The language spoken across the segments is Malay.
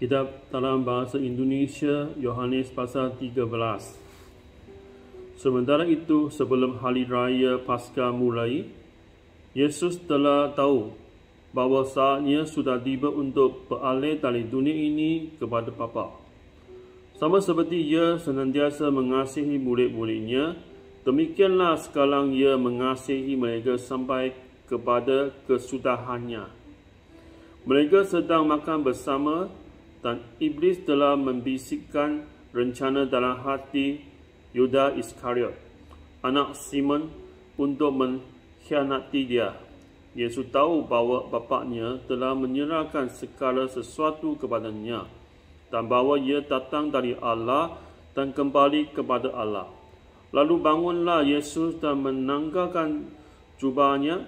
Kitab dalam bahasa Indonesia, Yohanes pasal 13. Sementara itu, sebelum hari raya Paskah mulai, Yesus telah tahu bahawa saatnya sudah tiba untuk beralih dari dunia ini kepada Bapa. Sama seperti Ia senantiasa mengasihi murid-muridnya, demikianlah sekarang Ia mengasihi mereka sampai kepada kesudahannya. Mereka sedang makan bersama dan iblis telah membisikkan rencana dalam hati Yudas Iskariot, anak Simon, untuk mengkhianati dia. Yesus tahu bahawa bapaknya telah menyerahkan segala sesuatu kepadanya dan bahawa ia datang dari Allah dan kembali kepada Allah. Lalu bangunlah Yesus dan menanggalkan jubahnya.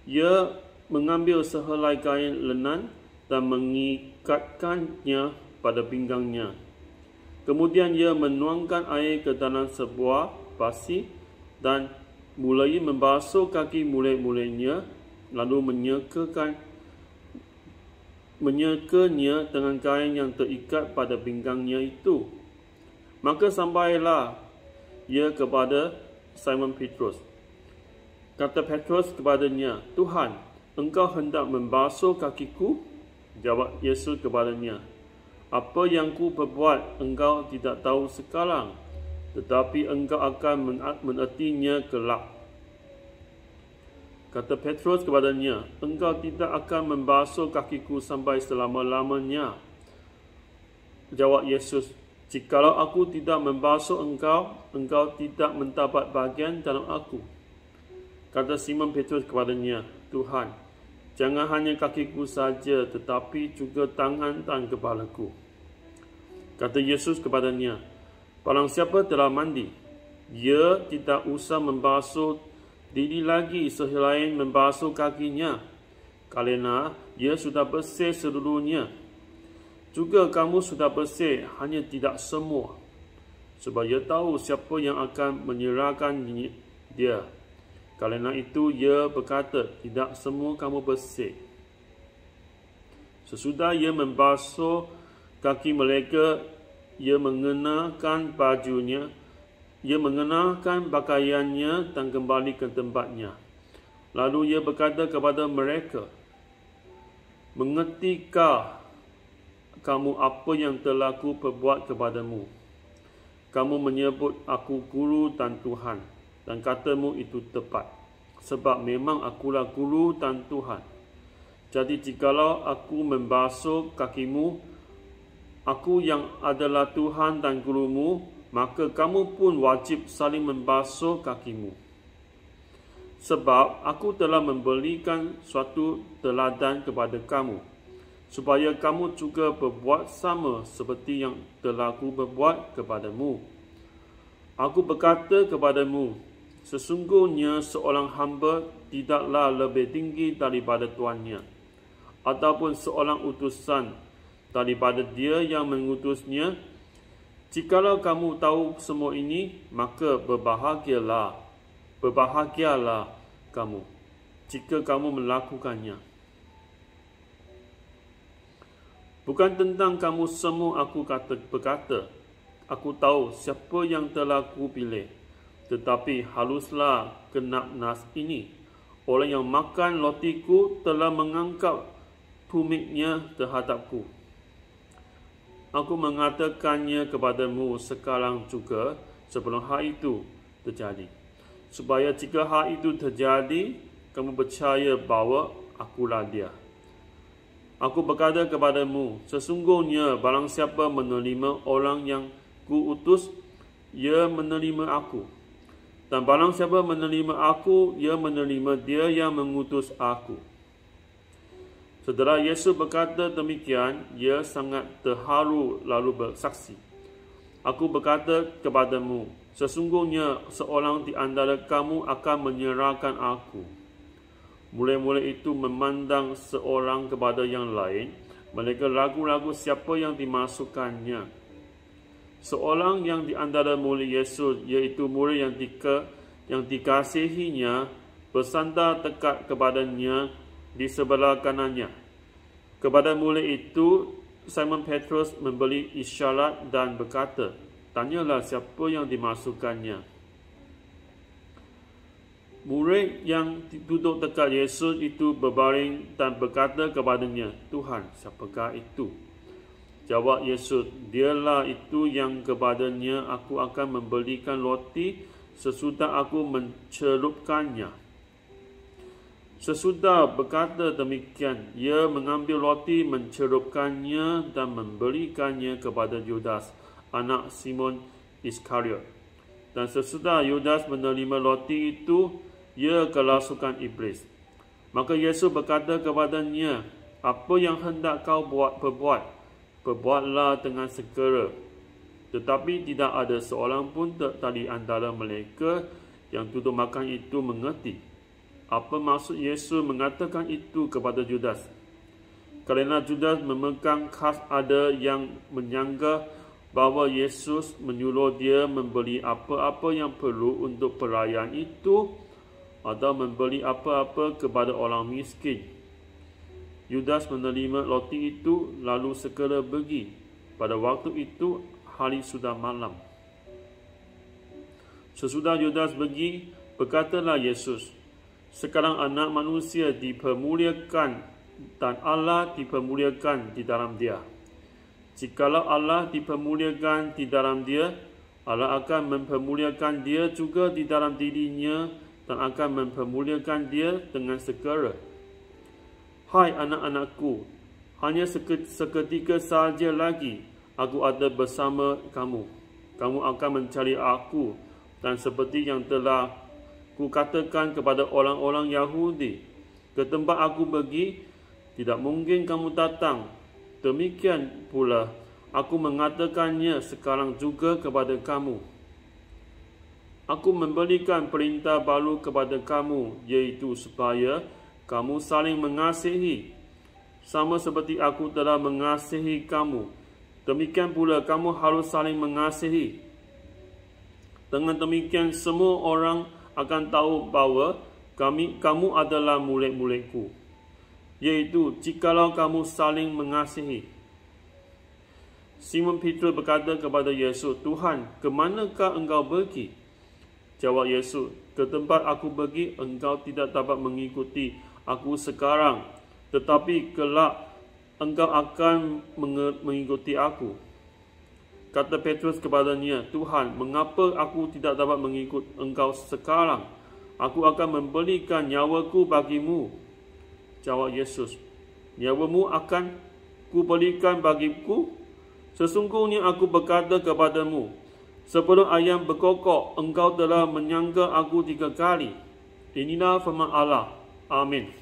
Ia mengambil sehelai kain lenan dan mengikatkannya pada pinggangnya. Kemudian ia menuangkan air ke dalam sebuah basi dan mulai membasuh kaki murid-muridnya, lalu menyekanya dengan kain yang terikat pada pinggangnya itu. Maka sampailah ia kepada Simon Petrus. Kata Petrus kepadanya, "Tuhan, engkau hendak membasuh kakiku?" Jawab Yesus kepadanya, "Apa yang ku perbuat engkau tidak tahu sekarang, tetapi engkau akan mengertinya kelak." Kata Petrus kepadanya, "Engkau tidak akan membasuh kakiku sampai selama-lamanya." Jawab Yesus, "Jikalau aku tidak membasuh engkau, engkau tidak mendapat bahagian dalam aku." Kata Simon Petrus kepadanya, "Tuhan, jangan hanya kakiku saja, tetapi juga tangan dan kepalaku." Kata Yesus kepadanya, "Barang siapa telah mandi, ia tidak usah membasuh diri lagi selain membasuh kakinya, kerana ia sudah bersih seluruhnya. Juga kamu sudah bersih, hanya tidak semua, sebab ia tahu siapa yang akan menyerahkan dia. Kerana itu ia berkata, tidak semua kamu bersih." Sesudah ia membasuh kaki mereka, ia mengenakan bajunya, ia mengenakan pakaiannya dan kembali ke tempatnya. Lalu ia berkata kepada mereka, "Mengertikah kamu apa yang telah ku perbuat kepadamu? Kamu menyebut aku guru dan Tuhan, dan katamu itu tepat, sebab memang akulah guru dan Tuhan. Jadi jikalau aku membasuh kakimu, aku yang adalah Tuhan dan gurumu, maka kamu pun wajib saling membasuh kakimu. Sebab aku telah memberikan suatu teladan kepada kamu, supaya kamu juga berbuat sama seperti yang telah aku berbuat kepadamu. Aku berkata kepadamu, sesungguhnya seorang hamba tidaklah lebih tinggi daripada tuannya, ataupun seorang utusan daripada dia yang mengutusnya. Jikalau kamu tahu semua ini, maka berbahagialah kamu jika kamu melakukannya. Bukan tentang kamu semua aku berkata, aku tahu siapa yang telah ku pilih. Tetapi haluslah genap nas ini. Orang yang makan rotiku telah mengangkat tumiknya terhadapku. Aku mengatakannya kepadamu sekarang juga, sebelum hal itu terjadi, supaya jika hal itu terjadi, kamu percaya bahawa akulah dia. Aku berkata kepadamu, sesungguhnya barang siapa menerima orang yang ku utus, ia menerima aku. Dan barang siapa menerima aku, ia menerima dia yang mengutus aku." Setelah Yesus berkata demikian, ia sangat terharu lalu bersaksi, "Aku berkata kepadamu, sesungguhnya seorang di antara kamu akan menyerahkan aku." Murid-murid itu memandang seorang kepada yang lain. Mereka ragu-ragu siapa yang dimasukkannya. Seorang yang di antara murid Yesus, iaitu murid yang dikasihinya, bersandar dekat kepadanya di sebelah kanannya. Kepada murid itu Simon Petrus memberi isyarat dan berkata, "Tanyalah siapa yang dimasukkannya." Murid yang duduk dekat Yesus itu berbaring dan berkata kepadanya, "Tuhan, siapakah itu?" Jawab Yesus, "Dialah itu yang kepadanya aku akan memberikan roti sesudah aku mencelupkannya." Sesudah berkata demikian, ia mengambil roti, mencelupkannya dan memberikannya kepada Yudas, anak Simon Iskariot. Dan sesudah Yudas menerima roti itu, ia kerasukan iblis. Maka Yesus berkata kepadanya, "Apa yang hendak kau perbuat? Perbuatlah dengan segera." Tetapi tidak ada seorang pun dari antara mereka yang duduk makan itu mengerti apa maksud Yesus mengatakan itu kepada Judas. Kerana Judas memegang khas, ada yang menyangka bahawa Yesus menyuruh dia membeli apa-apa yang perlu untuk perayaan itu atau membeli apa-apa kepada orang miskin. Yudas menerima roti itu lalu segera pergi. Pada waktu itu hari sudah malam. Sesudah Yudas pergi, berkatalah Yesus, "Sekarang anak manusia dipermuliakan dan Allah dipermuliakan di dalam dia. Jikalau Allah dipermuliakan di dalam dia, Allah akan mempermuliakan dia juga di dalam dirinya dan akan mempermuliakan dia dengan segera. Hai anak-anakku, hanya seketika saja lagi aku ada bersama kamu. Kamu akan mencari aku, dan seperti yang telah kukatakan kepada orang-orang Yahudi, ke tempat aku pergi, tidak mungkin kamu datang. Demikian pula, aku mengatakannya sekarang juga kepada kamu. Aku memberikan perintah baru kepada kamu, iaitu supaya kamu saling mengasihi. Sama seperti aku telah mengasihi kamu, demikian pula kamu harus saling mengasihi. Dengan demikian, semua orang akan tahu bahawa kamu adalah murid-muridku, iaitu jikalau kamu saling mengasihi." Simon Petrus berkata kepada Yesus, "Tuhan, ke manakah engkau pergi?" Jawab Yesus, "Ke tempat aku pergi, engkau tidak dapat mengikuti aku sekarang, tetapi kelak engkau akan mengikuti aku." Kata Petrus kepadanya, "Tuhan, mengapa aku tidak dapat mengikut engkau sekarang? Aku akan memberikan nyawaku bagimu." Jawab Yesus, "Nyawamu akan kuberikan bagiku? Sesungguhnya aku berkata kepadamu, sebelum ayam berkokok, engkau telah menyangka aku 3 kali. Inilah firman Allah. Amin."